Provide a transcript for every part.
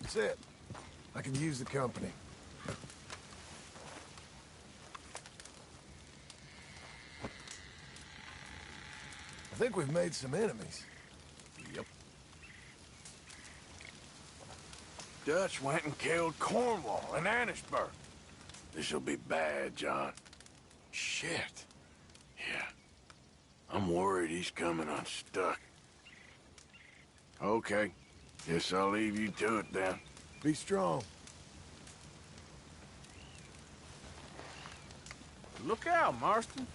That's it. I can use the company. I think we've made some enemies. Yep. Dutch went and killed Cornwall and Annisburg. This'll be bad, John. Shit. Yeah. I'm worried he's coming unstuck. Okay. Guess I'll leave you to it then. Be strong. Look out, Marston.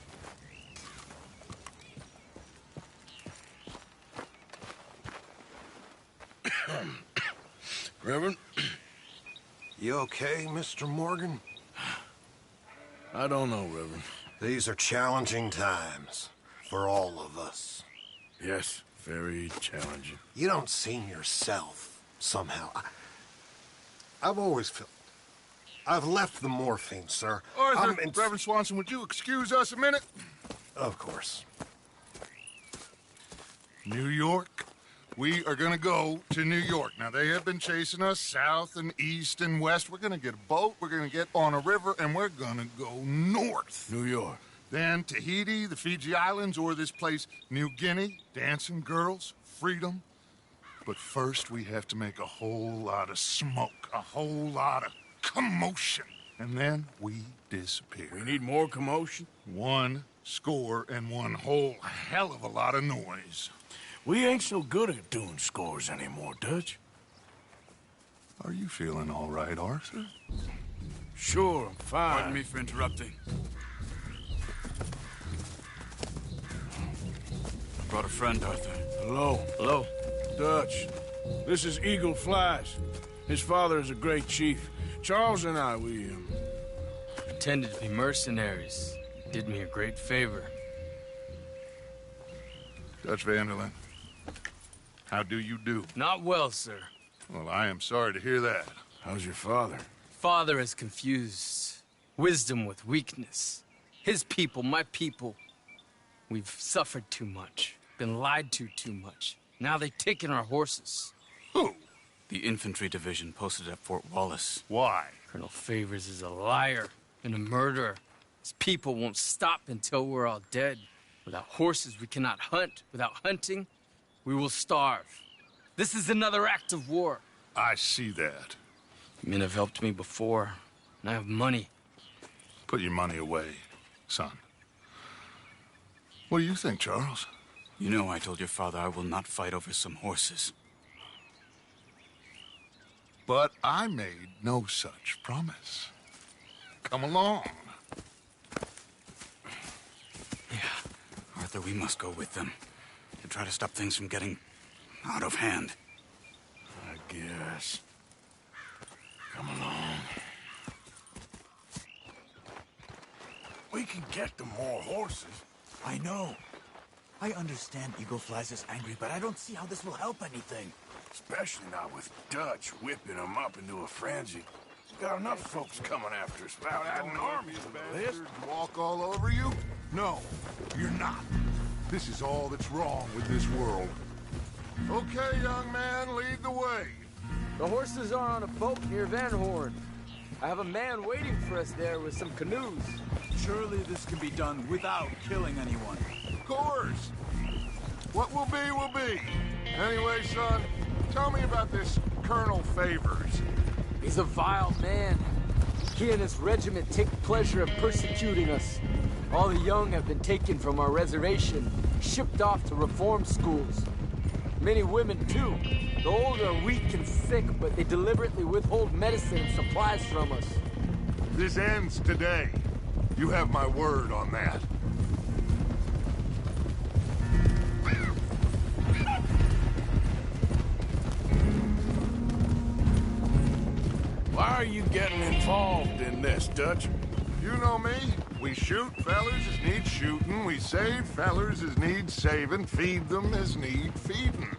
Reverend? You okay, Mr. Morgan? I don't know, Reverend. These are challenging times for all of us. Yes, very challenging. You don't seem yourself, somehow. I've always felt... I've left the morphine, sir. Arthur, Reverend Swanson, would you excuse us a minute? Of course. New York. We are gonna go to New York. Now, they have been chasing us south and east and west. We're gonna get a boat, we're gonna get on a river, and we're gonna go north. New York. Then Tahiti, the Fiji Islands, or this place, New Guinea, dancing girls, freedom. But first, we have to make a whole lot of smoke, a whole lot of commotion. And then we disappear. We need more commotion? 1 score and 1 whole hell of a lot of noise. We ain't so good at doing scores anymore, Dutch. Are you feeling all right, Arthur? Sure, I'm fine. Pardon me for interrupting. I brought a friend, Arthur. Hello. Hello. Dutch. This is Eagle Flies. His father is a great chief. Charles and I, we Pretended to be mercenaries. Did me a great favor. Dutch Vanderlyn, how do you do? Not well, sir. Well, I am sorry to hear that. How's your father? Father has confused wisdom with weakness. His people, my people. We've suffered too much. Been lied to too much. Now they've taken our horses. Who? The infantry division posted at Fort Wallace. Why? Colonel Favors is a liar and a murderer. His people won't stop until we're all dead. Without horses, we cannot hunt. Without hunting, we will starve. This is another act of war. I see that. Men have helped me before, and I have money. Put your money away, son. What do you think, Charles? You know I told your father I will not fight over some horses. But I made no such promise. Come along. Yeah, Arthur, we must go with them to try to stop things from getting out of hand. I guess. Come along. We can get them more horses. I know. I understand Eagle Flies is angry, but I don't see how this will help anything. Especially not with Dutch whipping them up into a frenzy. We've got enough folks coming after us without adding armies to the list. Walk all over you? No, you're not. This is all that's wrong with this world. Okay, young man, lead the way. The horses are on a boat near Van Horn. I have a man waiting for us there with some canoes. Surely this can be done without killing anyone. Of course. What will be, will be. Anyway, son, tell me about this Colonel Favors. He's a vile man. He and his regiment take pleasure of persecuting us. All the young have been taken from our reservation, shipped off to reform schools. Many women, too. The old are weak and sick, but they deliberately withhold medicine and supplies from us. This ends today. You have my word on that. Why are you getting involved in this, Dutch? You know me. We shoot fellers as need shooting. We save fellers as need saving. Feed them as need feeding.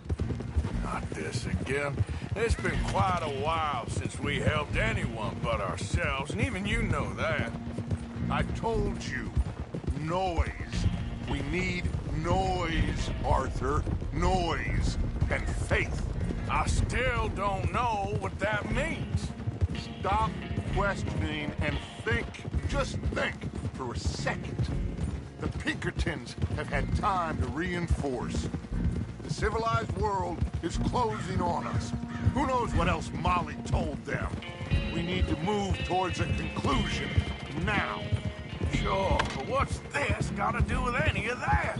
Not this again. It's been quite a while since we helped anyone but ourselves, and even you know that. I told you. Noise. We need noise, Arthur. Noise. And faith. I still don't know what that means. Stop questioning and think. Just think for a second. The Pinkertons have had time to reinforce. The civilized world is closing on us. Who knows what else Molly told them? We need to move towards a conclusion now. Sure, but what's this got to do with any of that?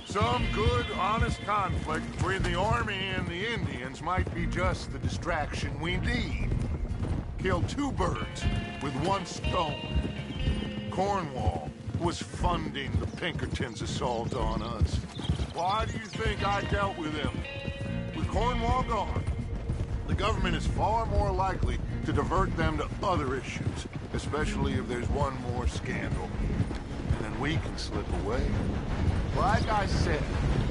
Some good, honest conflict between the army and the Indians might be just the distraction we need. Kill two birds with one stone. Cornwall was funding the Pinkertons' assault on us. Why do you think I dealt with him? With Cornwall gone, the government is far more likely to divert them to other issues, especially if there's one more scandal. And then we can slip away. Like I said,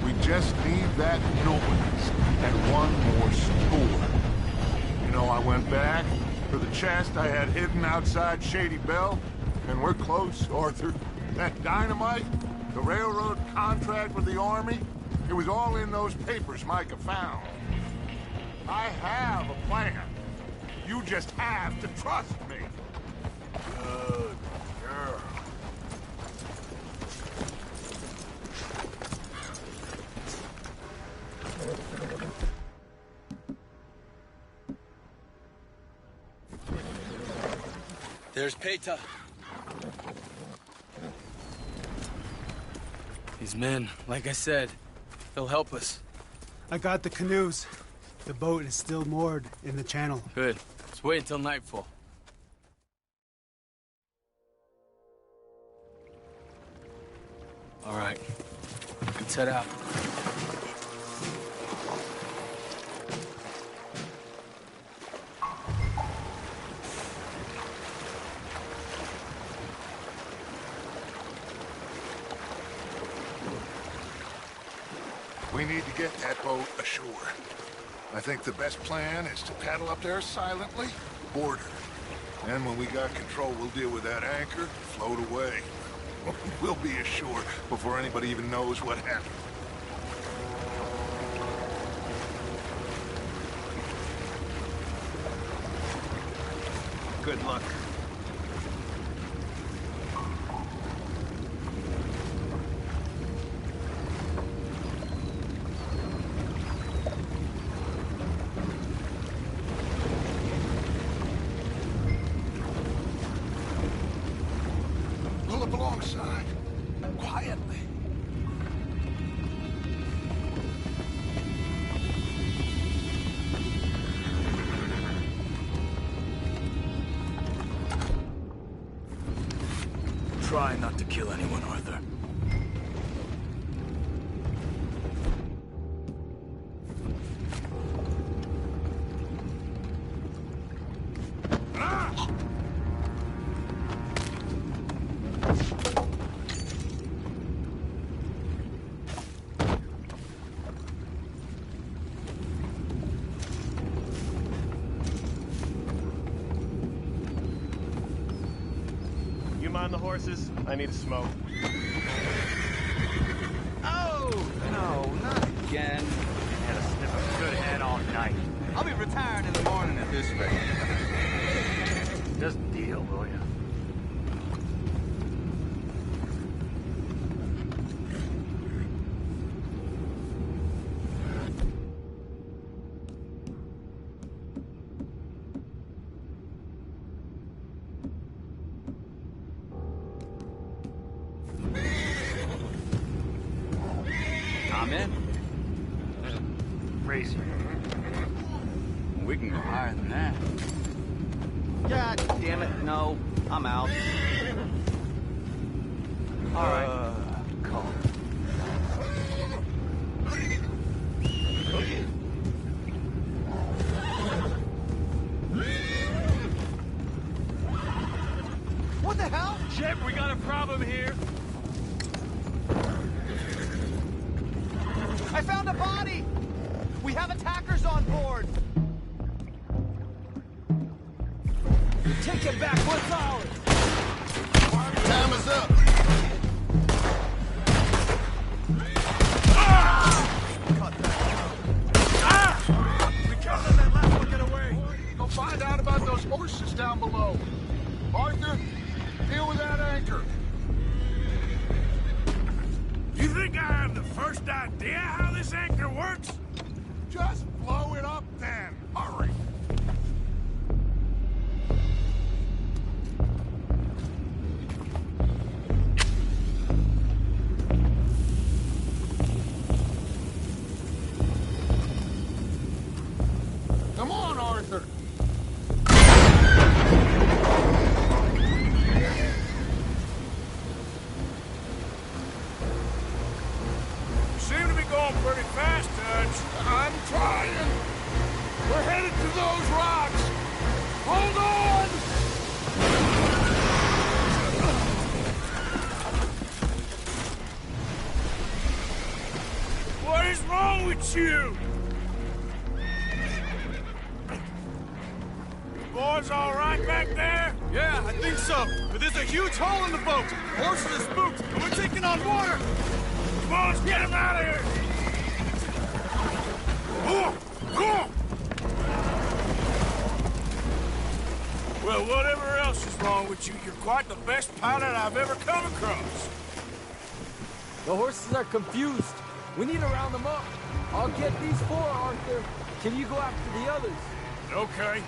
we just need that noise and one more score. You know, I went back for the chest I had hidden outside Shady Bell, and we're close, Arthur. That dynamite, the railroad contract with the army, it was all in those papers Micah found. I have a plan. You just have to trust me. Good girl. There's Peta. These men, like I said, they'll help us. I got the canoes. The boat is still moored in the channel. Good. Let's wait until nightfall. All right. Let's head out. We need to get that boat ashore. I think the best plan is to paddle up there silently, board her. And when we got control, we'll deal with that anchor, float away. We'll be ashore before anybody even knows what happened. Good luck. Pull up alongside, quietly. Try not to kill anyone, Arthur. You mind the horses? I need a smoke. Oh, no, not again. Had a sniff of good head all night. I'll be retiring in the morning at this rate. Just deal, will ya? I'm in. Raise you. We can go higher than that. God damn it, no. I'm out. All right. Calm. What the hell? Shit, we got a problem here. I found a body! We have attackers on board! Take it back, what's ours? Time is up. We find out about those horses down below. Arthur, deal with that anchor. You think I have the first idea how this anchor works? Just blow it up then. Hurry. Come on, Arthur. Seem to be going pretty fast, Dutch. I'm trying. We're headed to those rocks. Hold on! What is wrong with you? Boys all right back there? Yeah, I think so. But there's a huge hole in the boat. Horses are spooked, and we're taking on water. Come on, let's get him out of here! Oh, oh. Well, whatever else is wrong with you, you're quite the best pilot I've ever come across. The horses are confused. We need to round them up. I'll get these four, Arthur. Can you go after the others? Okay.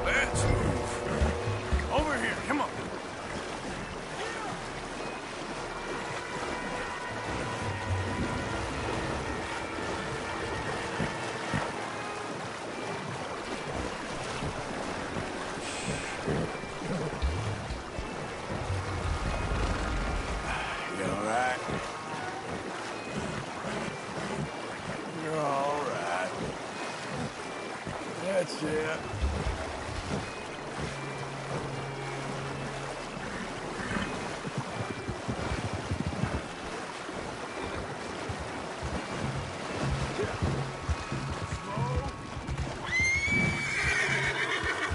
Let's move. Over here, come on. You all right? You're all right. That's it.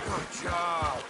Good job.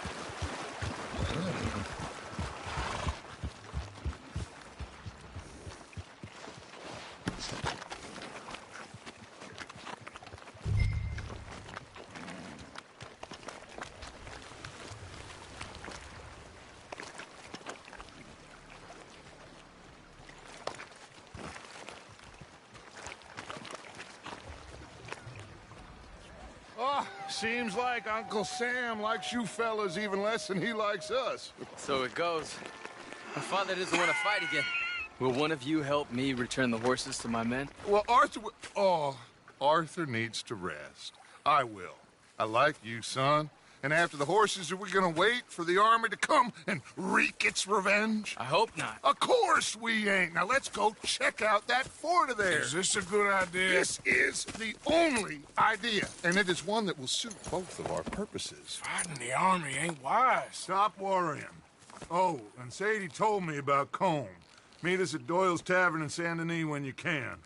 Oh, seems like Uncle Sam likes you fellas even less than he likes us. So it goes. My father doesn't want to fight again. Will one of you help me return the horses to my men? Well, Arthur needs to rest. I will. I like you, son. And after the horses, are we gonna wait for the army to come and wreak its revenge? I hope not. Of course we ain't. Now let's go check out that fort of theirs. Is this a good idea? This is the only idea, and it is one that will suit both of our purposes. Fighting the army ain't wise. Stop worrying. Oh, and Sadie told me about Combe. Meet us at Doyle's Tavern in Saint Denis when you can.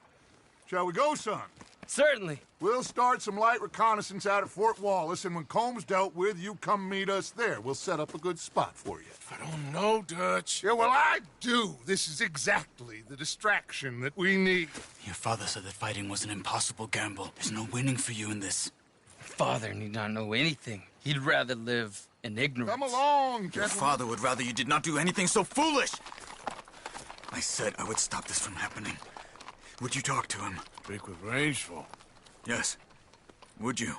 Shall we go, son? Certainly. We'll start some light reconnaissance out at Fort Wallace, and when Combs dealt with, you come meet us there. We'll set up a good spot for you. I don't know, Dutch. Yeah, well, I do. This is exactly the distraction that we need. Your father said that fighting was an impossible gamble. There's no winning for you in this. Father need not know anything. He'd rather live in ignorance. Come along, Your gentlemen. father would rather you did not do anything so foolish. I said I would stop this from happening. Would you talk to him? Speak with Rangeful. Yes. Would you?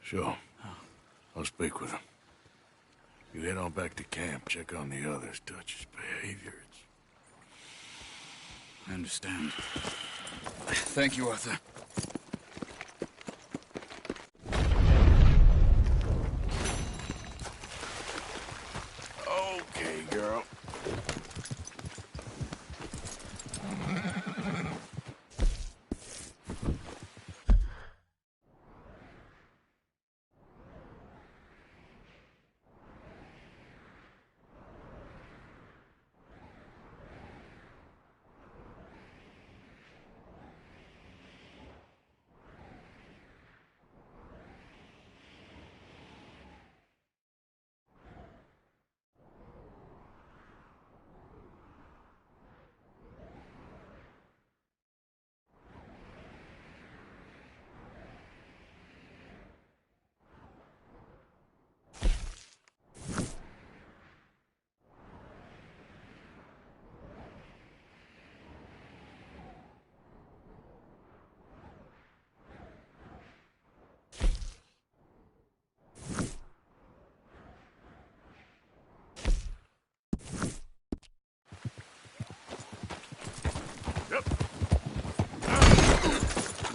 Sure. I'll speak with him. You head on back to camp, check on the others, Dutch's behavior. I understand. Thank you, Arthur. Okay, girl.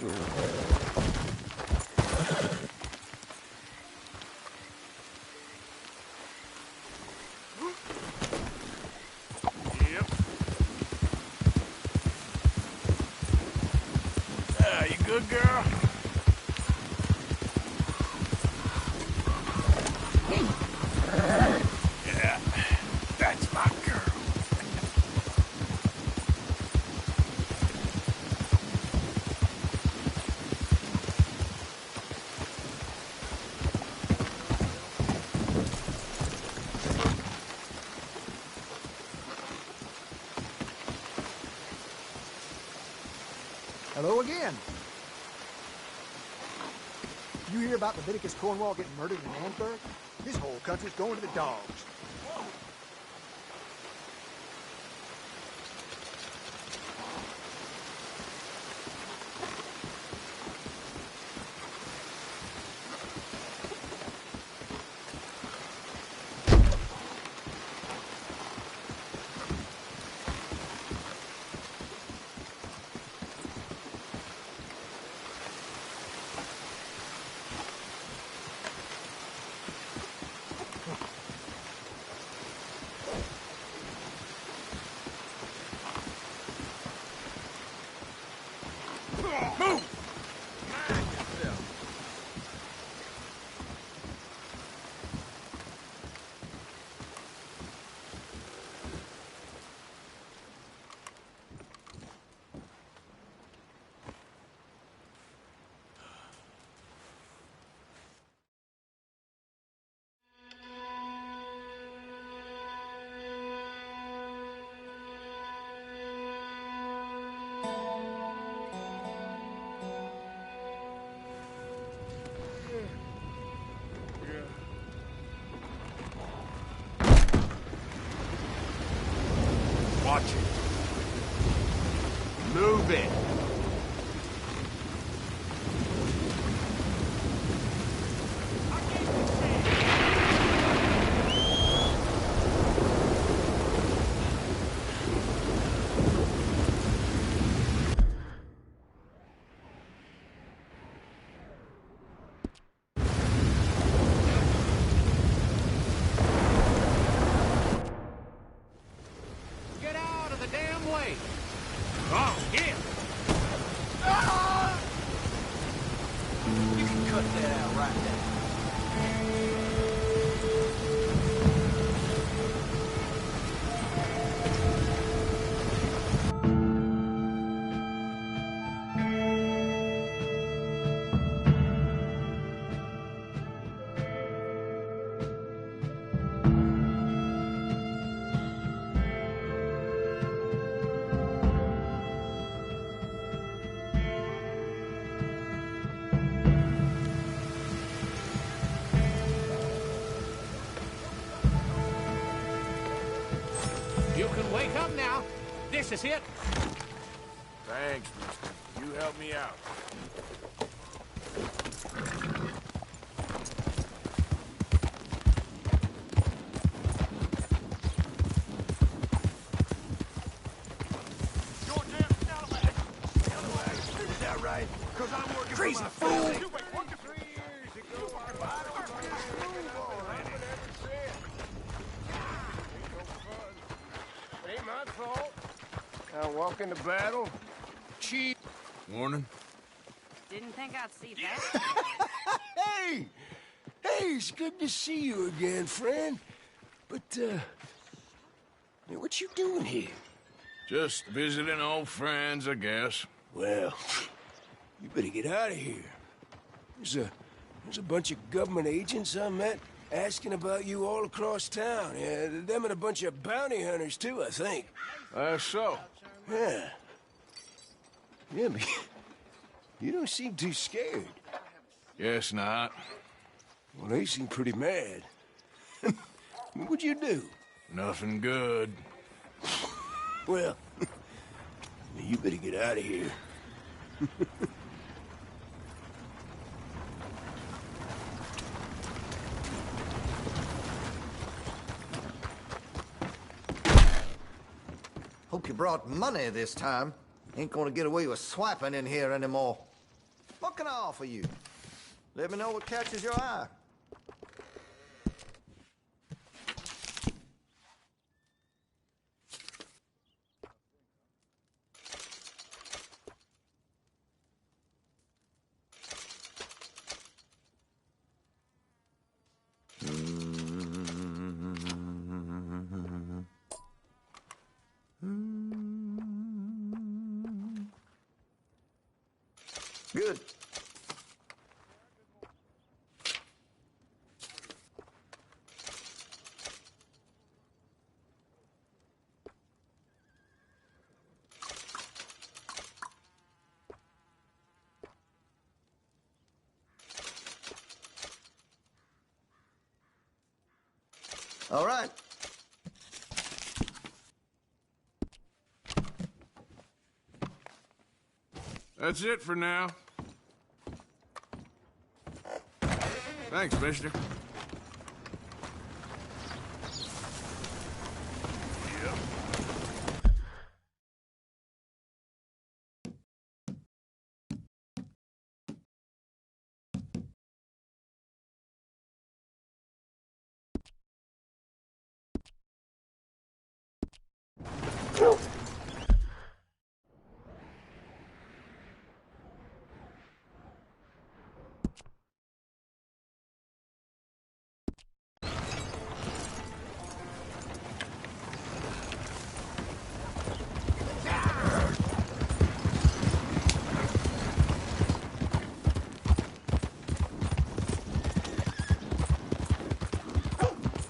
Yep. Ah, you good, girl? Yeah, that's my girl. Hello again. You hear about Leviticus Cornwall getting murdered in Antwerp? This whole country's going to the dogs. Move! Watch it. Move it. Get out of the damn way! Oh, yeah. You can cut that out right now. You can wake up now. This is it. Thanks, mister. You helped me out. Is that right? Because I'm working Crazy for my fool! family. 3 years ago, I bought a Ain't my fault. I walk into battle. Chief. Morning. Didn't think I'd see that. Hey! Hey, it's good to see you again, friend. But, hey, what you doing here? Just visiting old friends, I guess. Well, you better get out of here. There's a bunch of government agents I met asking about you all across town. Yeah, them and a bunch of bounty hunters, too, I think. That's so. Yeah. Yeah, but you don't seem too scared. Guess not. Well, they seem pretty mad. What'd you do? Nothing good. Well, you better get out of here. Hope you brought money this time. Ain't gonna get away with swiping in here anymore. What can I offer you? Let me know what catches your eye. Good. All right. That's it for now. Thanks, mister.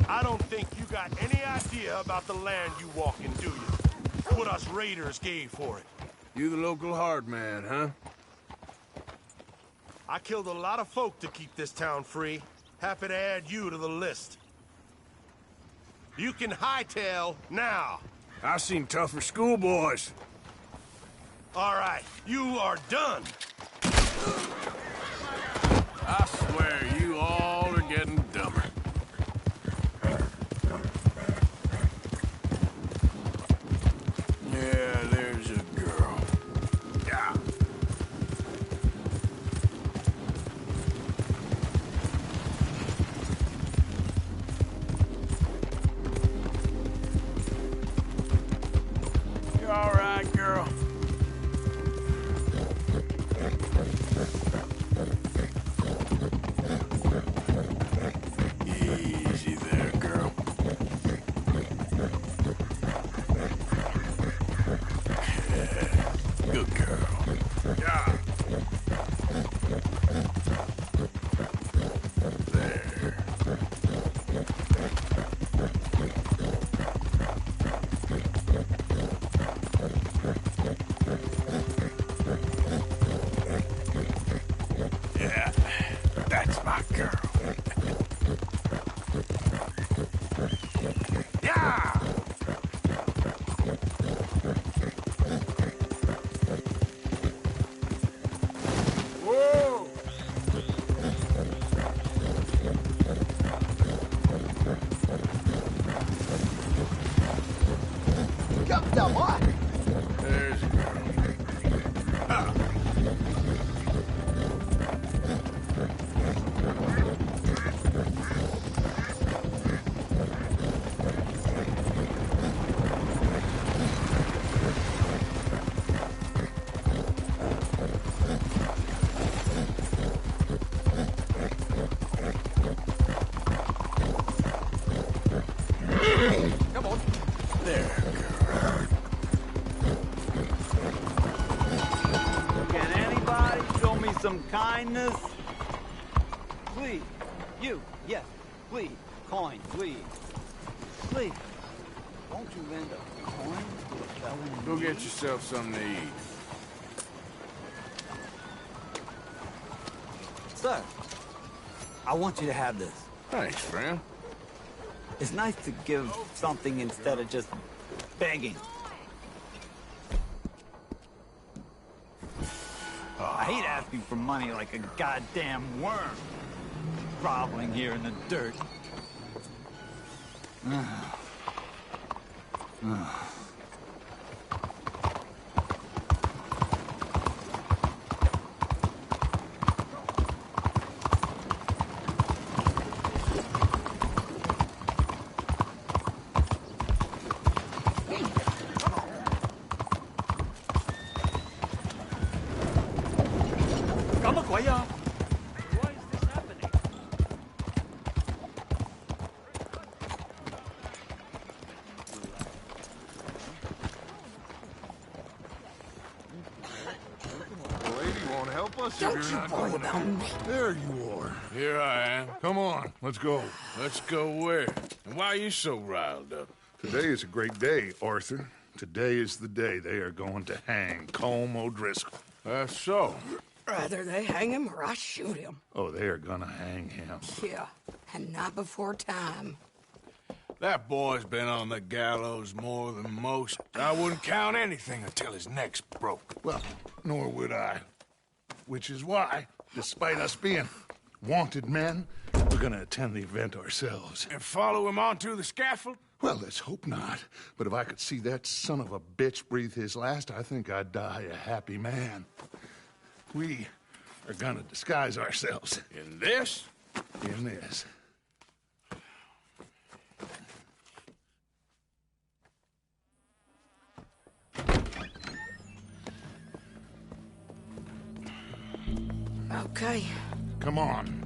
I don't think you got any idea about the land you walk in, do you? What us raiders gave for it. You the local hard man, huh? I killed a lot of folk to keep this town free. Happy to add you to the list. You can hightail now. I've seen tougher schoolboys. All right, you are done. I swear, you all are getting dumber. Yeah, there's a girl. Yeah. You all right, girl? Easy there, girl. Good girl. Yeah. There. Yeah, that's my girl. Yeah! Whoa! Come down, boy. There's a girl. Ah. Come on. There, girl. Can anybody show me some kindness? Please. You. Yes. Please. Coin, please. Please. Won't you lend a coin to a felon in Go need? get yourself something to eat. Sir, I want you to have this. Thanks, friend. It's nice to give something instead of just begging. I hate asking for money like a goddamn worm. Groveling here in the dirt. 乜鬼啊？ Why is this happening? The lady won't help us Don't if you you're not worry going about to. me. There you are. Here I am. Come on, let's go. Let's go where? And why are you so riled up? Today is a great day, Arthur. Today is the day they are going to hang Colm O'Driscoll. That's so. Rather they hang him or I shoot him. Oh, they are gonna hang him. Yeah, and not before time. That boy's been on the gallows more than most. I wouldn't count anything until his neck's broke. Well, nor would I. Which is why, despite us being wanted men, we're gonna attend the event ourselves. And follow him onto the scaffold? Well, let's hope not. But if I could see that son of a bitch breathe his last, I think I'd die a happy man. We are gonna disguise ourselves. In this? In this. Okay. Come on.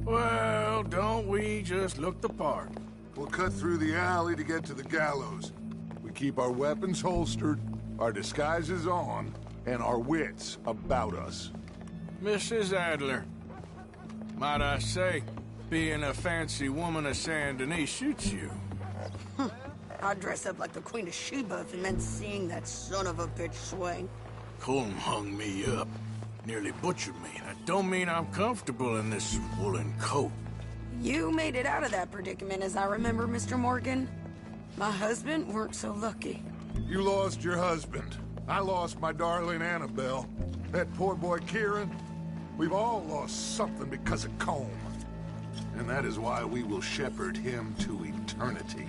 Well, don't we just look the part? We'll cut through the alley to get to the gallows. We keep our weapons holstered, our disguises on, and our wits about us. Mrs. Adler, might I say, being a fancy woman of Saint Denis shoots you. I'd dress up like the Queen of Sheba if it meant seeing that son of a bitch swing. Colm hung me up, nearly butchered me. That don't mean I'm comfortable in this woolen coat. You made it out of that predicament, as I remember, Mr. Morgan. My husband weren't so lucky. You lost your husband. I lost my darling Annabelle. That poor boy Kieran. We've all lost something because of Colm. And that is why we will shepherd him to eternity.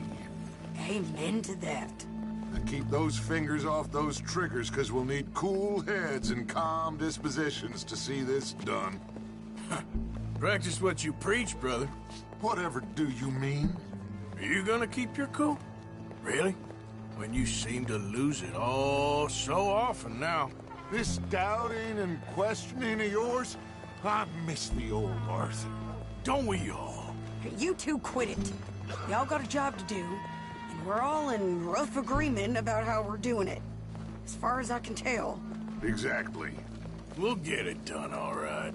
Amen to that. Now keep those fingers off those triggers, because we'll need cool heads and calm dispositions to see this done. Practice what you preach, brother. Whatever do you mean? Are you gonna keep your cool? Really? When you seem to lose it all so often now. This doubting and questioning of yours, I miss the old Arthur. Don't we all? You two quit it. Y'all got a job to do, and we're all in rough agreement about how we're doing it. As far as I can tell. Exactly. We'll get it done, all right.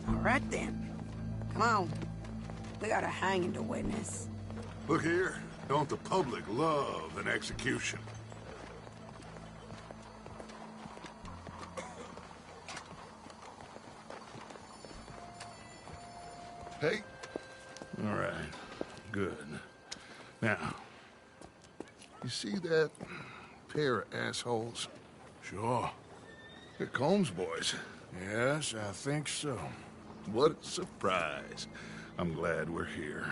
All right, then. Come on. We got a hanging to witness. Look here. Don't the public love an execution? Hey. All right. Good. Now, you see that pair of assholes? Sure. They're Colm's boys. Yes, I think so. What a surprise. I'm glad we're here.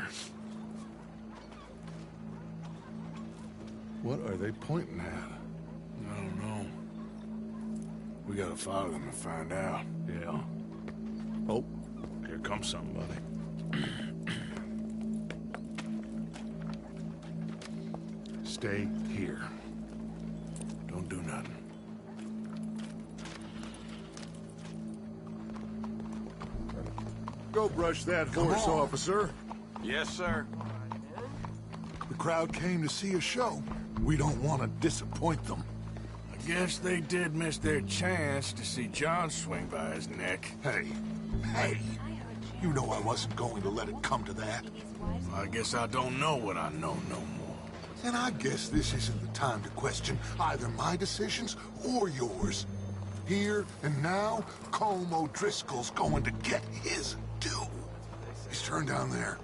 What are they pointing at? I don't know. We gotta follow them and find out. Yeah. Oh, here comes somebody. Stay here. Don't do nothing. Go brush that horse, officer. Yes, sir. The crowd came to see a show. We don't want to disappoint them. I guess they did miss their chance to see John swing by his neck. Hey, hey, you know I wasn't going to let it come to that. I guess I don't know what I know no more. And I guess this isn't the time to question either my decisions or yours. Here and now, Colm O'Driscoll's going to get his due. He's turned down there.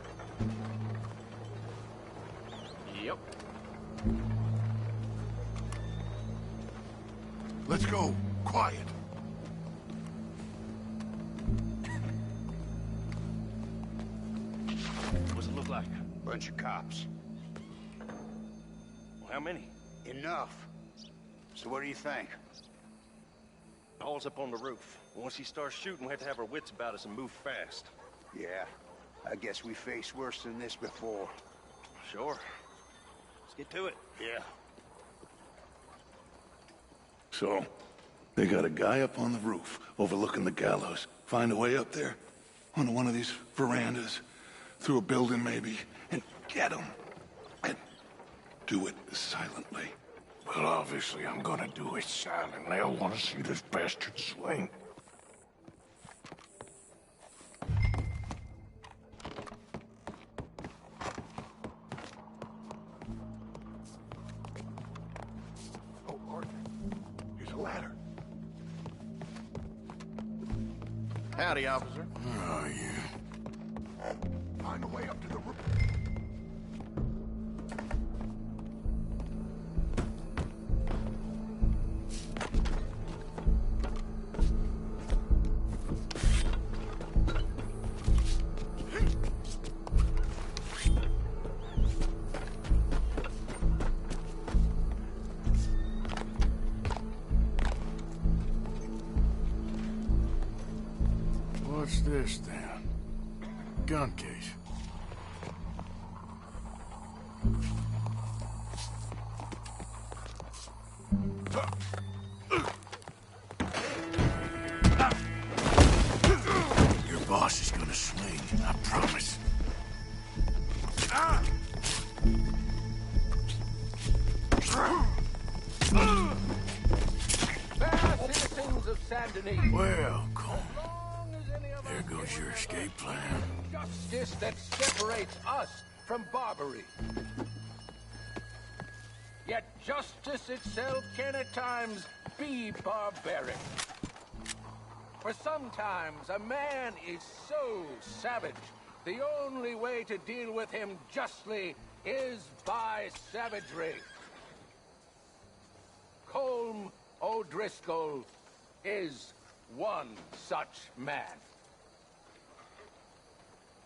Yep. Let's go. Quiet. What's it look like? Bunch of cops. Well, how many? Enough. So what do you think? Paul's up on the roof. Once he starts shooting, we have to have our wits about us and move fast. Yeah, I guess we faced worse than this before. Sure. Let's get to it. Yeah. So, they got a guy up on the roof overlooking the gallows. Find a way up there, onto one of these verandas, through a building maybe, and get him. And do it silently. Well, obviously I'm gonna do it silently. I want to see this bastard swing. Oh, Arthur. Here's a ladder. Howdy, officer. Where are you? Find a way up to the roof. What's this, then? Gun case. Your boss is gonna swing, I promise. Fair citizens of Saint Denis. Welcome. There goes your escape plan. Justice that separates us from Barbary. Yet justice itself can at times be barbaric. For sometimes a man is so savage, the only way to deal with him justly is by savagery. Colm O'Driscoll is one such man.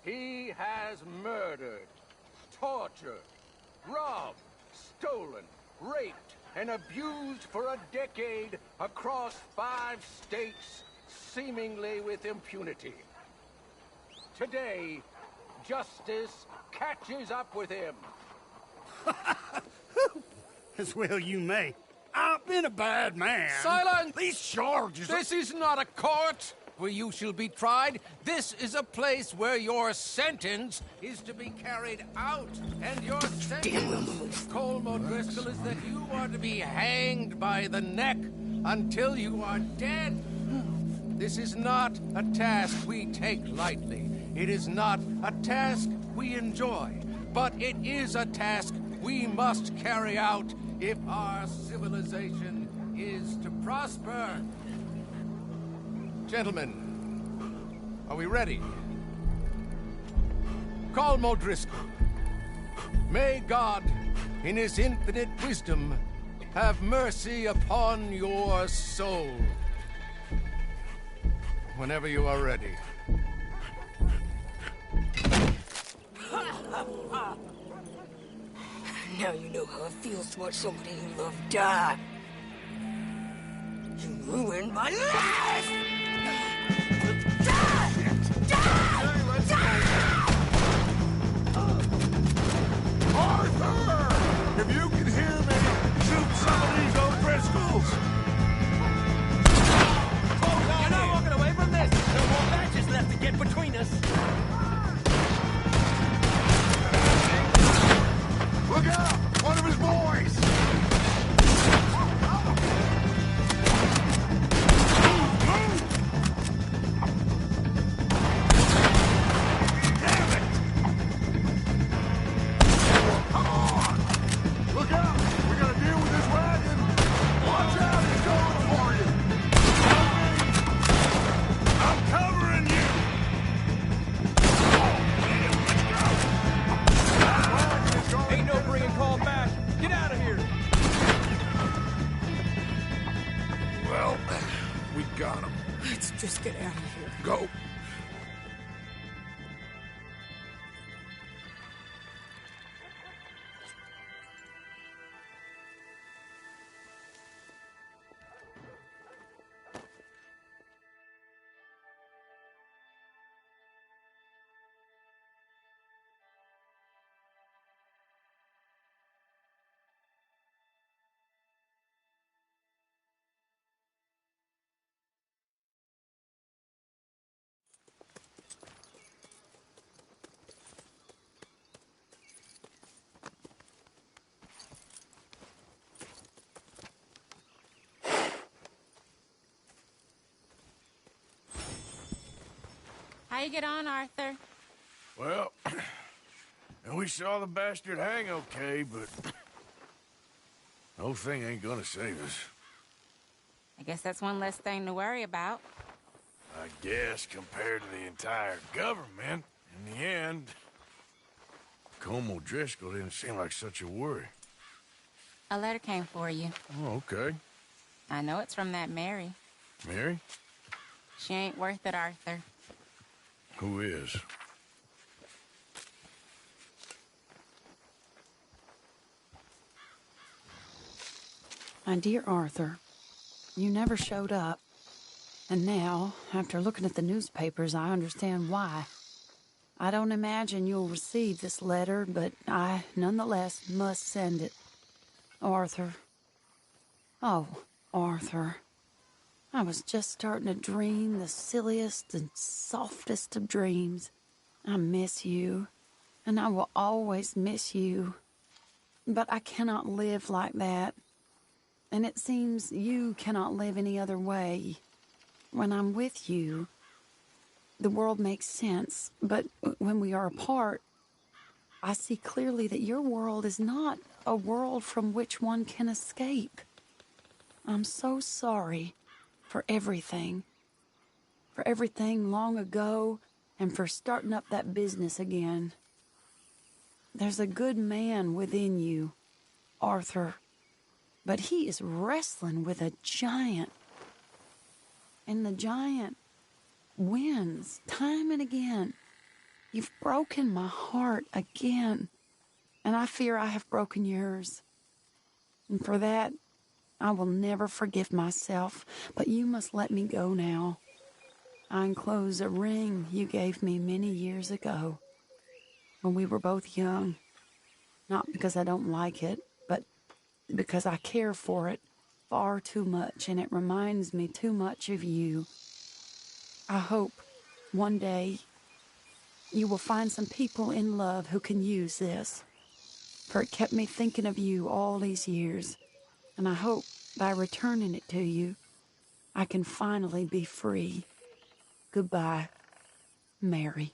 He has murdered, tortured, robbed, stolen, raped, and abused for a decade across 5 states, seemingly with impunity. Today, justice catches up with him. As well you may. I've been a bad man. Silence! These charges... This is not a court where you shall be tried. This is a place where your sentence is to be carried out. And your sentence, Colm O'Driscoll, is that you are to be hanged by the neck until you are dead. This is not a task we take lightly. It is not a task we enjoy. But it is a task we must carry out if our civilization is to prosper. Gentlemen, are we ready? Colm O'Driscoll, may God, in his infinite wisdom, have mercy upon your soul. Whenever you are ready. Now you know how it feels to watch somebody you love die. You ruined my life! Arthur! If you can hear me, shoot some of these O'Driscolls! You're not walking away from this! No more matches left to get between us! Look out! One of his boys! Move! How you get on, Arthur? Well, and we saw the bastard hang okay, but the whole thing ain't gonna save us. I guess that's one less thing to worry about. I guess compared to the entire government, in the end, Colm O'Driscoll didn't seem like such a worry. A letter came for you. Oh, okay. I know it's from that Mary. Mary? She ain't worth it, Arthur. Who is? My dear Arthur, you never showed up. And now, after looking at the newspapers, I understand why. I don't imagine you'll receive this letter, but I, nonetheless, must send it. Arthur. Oh, Arthur. I was just starting to dream the silliest and softest of dreams. I miss you, and I will always miss you. But I cannot live like that. And it seems you cannot live any other way. When I'm with you, the world makes sense. But when we are apart, I see clearly that your world is not a world from which one can escape. I'm so sorry for everything. For everything long ago, and for starting up that business again. There's a good man within you, Arthur. But he is wrestling with a giant. And the giant wins time and again. You've broken my heart again. And I fear I have broken yours. And for that, I will never forgive myself. But you must let me go now. I enclose a ring you gave me many years ago, when we were both young. Not because I don't like it, but because I care for it far too much, and it reminds me too much of you. I hope one day you will find some people in love who can use this, for it kept me thinking of you all these years, and I hope by returning it to you, I can finally be free. Goodbye, Mary.